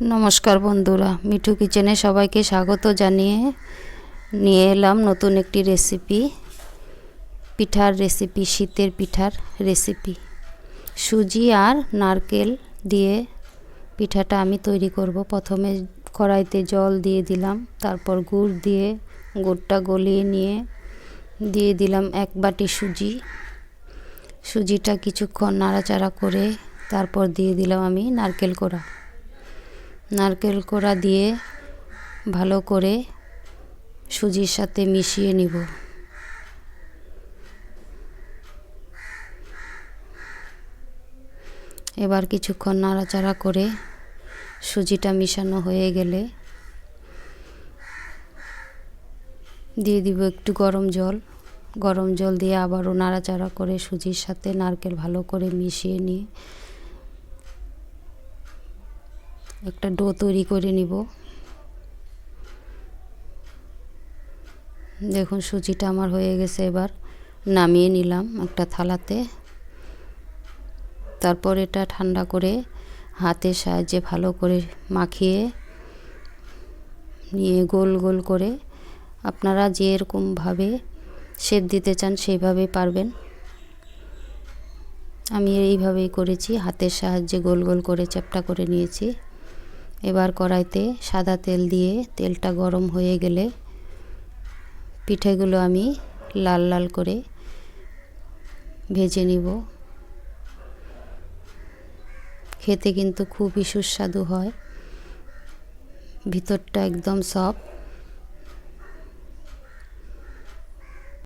নমস্কার বন্ধুরা, মিঠু কিচেনে সবাইকে স্বাগত জানিয়ে নিয়ে এলাম নতুন একটি রেসিপি, পিঠার রেসিপি, শীতের পিঠার রেসিপি। সুজি আর নারকেল দিয়ে পিঠাটা আমি তৈরি করব। প্রথমে কড়াইতে জল দিয়ে দিলাম, তারপর গুড় দিয়ে গুড়টা গলিয়ে নিয়ে দিয়ে দিলাম 1 বাটি সুজি। সুজিটা কিছুক্ষণ নাড়াচাড়া করে তারপর দিয়ে দিলাম আমি নারকেল কোড়া দিয়ে ভালো করে সুজির সাথে মিশিয়ে নিব। এবার কিছুক্ষণ নাড়াচাড়া করে সুজিটা মিশানো হয়ে গেলে দিয়ে দিব একটু গরম জল দিয়ে আবারও নাড়াচাড়া করে সুজির সাথে নারকেল ভালো করে মিশিয়ে নিয়ে একটা ডো তৈরি করে নিব। দেখুন সুজিটা আমার হয়ে গেছে, এবার নামিয়ে নিলাম একটা থালাতে। তারপর এটা ঠান্ডা করে হাতের সাহায্যে ভালো করে মাখিয়ে নিয়ে গোল গোল করে আপনারা যেরকমভাবে শেপ দিতে চান সেইভাবে পারবেন। আমি এইভাবেই করেছি, হাতের সাহায্যে গোল গোল করে চ্যাপ্টা করে নিয়েছি। এবার কড়াইতে সাদা তেল দিয়ে তেলটা গরম হয়ে গেলে পিঠেগুলো আমি লাল লাল করে ভেজে নিব। খেতে কিন্তু খুবই সুস্বাদু হয়, ভিতরটা একদম সফট।